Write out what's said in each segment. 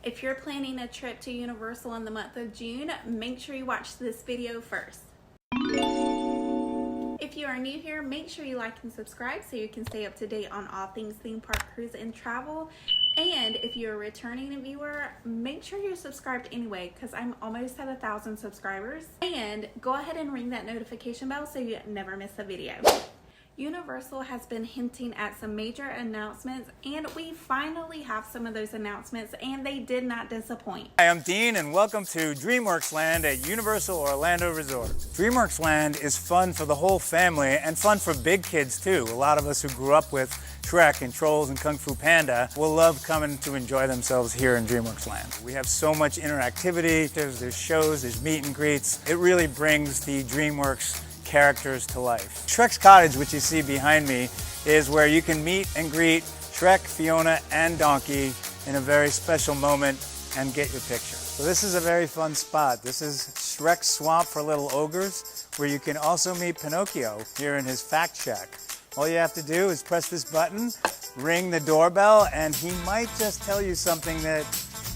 If you're planning a trip to Universal in the month of June, make sure you watch this video first. If you are new here, make sure you like and subscribe so you can stay up to date on all things theme park, cruise, and travel. And if you're a returning viewer, make sure you're subscribed anyway, because I'm almost at 1,000 subscribers. And go ahead and ring that notification bell so you never miss a video. Universal has been hinting at some major announcements, and we finally have some of those announcements, and they did not disappoint. Hi, I'm Dean, and welcome to DreamWorks Land at Universal Orlando Resort. DreamWorks Land is fun for the whole family and fun for big kids too. A lot of us who grew up with Shrek and Trolls and Kung Fu Panda will love coming to enjoy themselves here in DreamWorks Land. We have so much interactivity, there's shows, there's meet and greets. It really brings the DreamWorks characters to life. Shrek's Cottage, which you see behind me, is where you can meet and greet Shrek, Fiona, and Donkey in a very special moment and get your picture. So this is a very fun spot. This is Shrek's Swamp for Little Ogres, where you can also meet Pinocchio here in his fact shack. All you have to do is press this button, ring the doorbell, and he might just tell you something that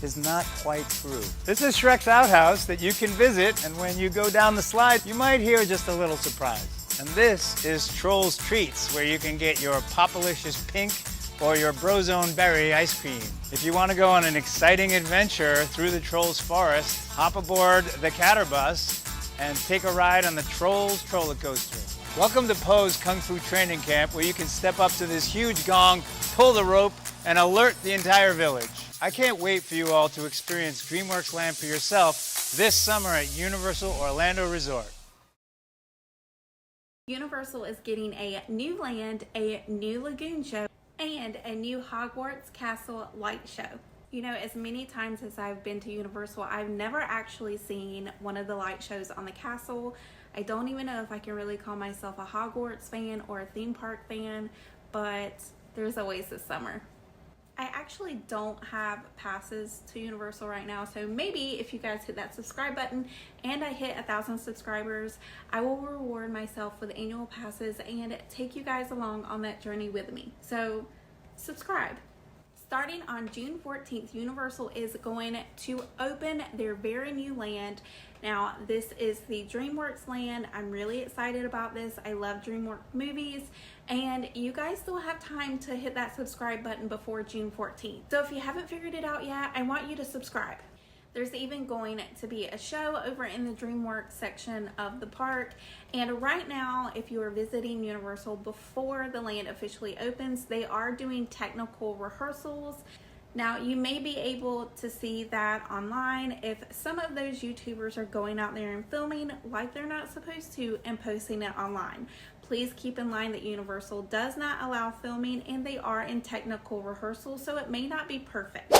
is not quite true. This is Shrek's outhouse that you can visit, and when you go down the slide, you might hear just a little surprise. And this is Trolls Treats, where you can get your Popalicious Pink or your Brozone Berry ice cream. If you want to go on an exciting adventure through the Trolls Forest, hop aboard the Catterbus and take a ride on the Trolls Troller Coaster. Welcome to Poe's Kung Fu Training Camp, where you can step up to this huge gong, pull the rope, and alert the entire village. I can't wait for you all to experience DreamWorks Land for yourself this summer at Universal Orlando Resort. Universal is getting a new land, a new lagoon show, and a new Hogwarts Castle light show. You know, as many times as I've been to Universal, I've never actually seen one of the light shows on the castle. I don't even know if I can really call myself a Hogwarts fan or a theme park fan, but there's always this summer. I actually don't have passes to Universal right now, so maybe if you guys hit that subscribe button and I hit 1,000 subscribers, I will reward myself with annual passes and take you guys along on that journey with me. So subscribe. Starting on June 14th, Universal is going to open their very new land. Now, this is the DreamWorks Land. I'm really excited about this. I love DreamWorks movies, and you guys still have time to hit that subscribe button before June 14th. So if you haven't figured it out yet, I want you to subscribe. There's even going to be a show over in the DreamWorks section of the park. And right now, if you are visiting Universal before the land officially opens, they are doing technical rehearsals. Now, you may be able to see that online if some of those YouTubers are going out there and filming like they're not supposed to and posting it online. Please keep in mind that Universal does not allow filming and they are in technical rehearsal, so it may not be perfect.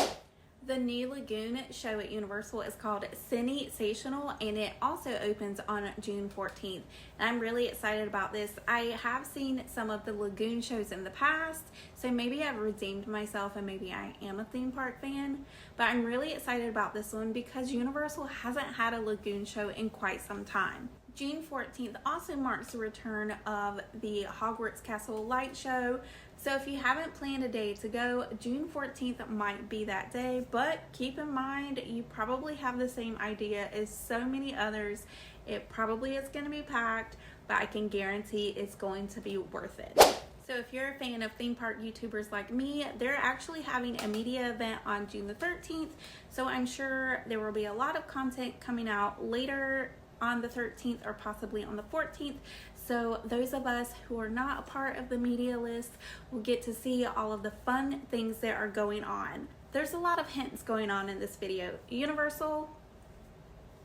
The new lagoon show at Universal is called Sensational, and it also opens on June 14th. And I'm really excited about this. I have seen some of the lagoon shows in the past, so maybe I've redeemed myself and maybe I am a theme park fan. But I'm really excited about this one because Universal hasn't had a lagoon show in quite some time. June 14th also marks the return of the Hogwarts Castle light show. So if you haven't planned a day to go, June 14th might be that day, but keep in mind you probably have the same idea as so many others. It probably is going to be packed, but I can guarantee it's going to be worth it. So if you're a fan of theme park YouTubers like me, they're actually having a media event on June the 13th, so I'm sure there will be a lot of content coming out later on the 13th or possibly on the 14th. So those of us who are not a part of the media list will get to see all of the fun things that are going on. There's a lot of hints going on in this video. Universal,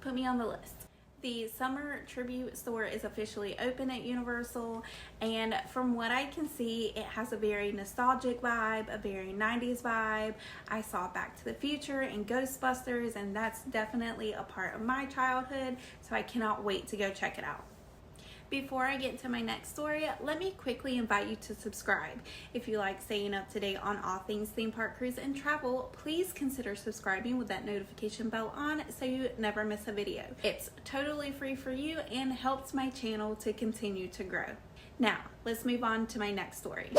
put me on the list. The summer tribute store is officially open at Universal, and from what I can see, it has a very nostalgic vibe, a very 90s vibe. I saw Back to the Future and Ghostbusters, and that's definitely a part of my childhood, so I cannot wait to go check it out. Before I get into my next story, let me quickly invite you to subscribe. If you like staying up to date on all things theme park, cruise, and travel, please consider subscribing with that notification bell on so you never miss a video. It's totally free for you and helps my channel to continue to grow. Now, let's move on to my next story.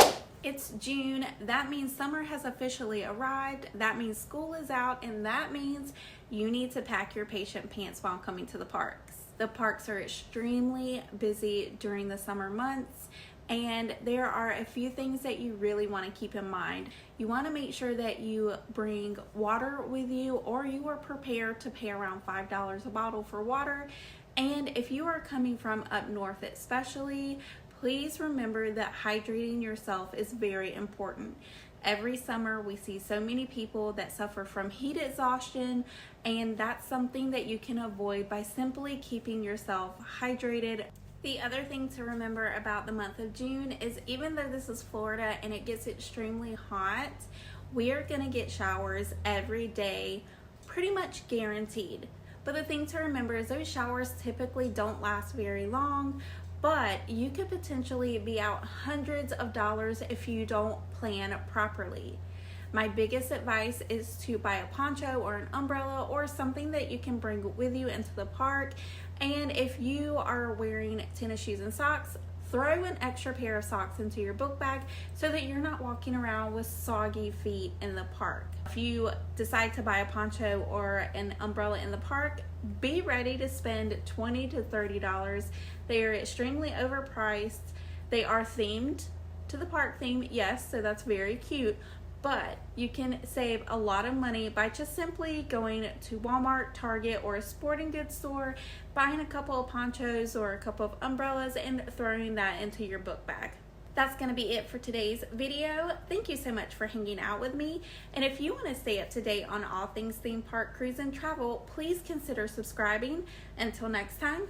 It's June. That means summer has officially arrived. That means school is out, and that means you need to pack your patient pants while coming to the parks. The parks are extremely busy during the summer months, and there are a few things that you really want to keep in mind. You want to make sure that you bring water with you, or you are prepared to pay around $5 a bottle for water. And if you are coming from up north especially, please remember that hydrating yourself is very important. Every summer we see so many people that suffer from heat exhaustion, and that's something that you can avoid by simply keeping yourself hydrated. The other thing to remember about the month of June is, even though this is Florida and it gets extremely hot, we are going to get showers every day, pretty much guaranteed. But the thing to remember is those showers typically don't last very long, but you could potentially be out hundreds of dollars if you don't plan properly. My biggest advice is to buy a poncho or an umbrella or something that you can bring with you into the park. And if you are wearing tennis shoes and socks, throw an extra pair of socks into your book bag so that you're not walking around with soggy feet in the park. If you decide to buy a poncho or an umbrella in the park, be ready to spend $20 to $30. They are extremely overpriced. They are themed to the park theme, yes, so that's very cute. But you can save a lot of money by just simply going to Walmart, Target, or a sporting goods store, buying a couple of ponchos or a couple of umbrellas, and throwing that into your book bag. That's going to be it for today's video. Thank you so much for hanging out with me. And if you want to stay up to date on all things theme park, cruise, and travel, please consider subscribing. Until next time,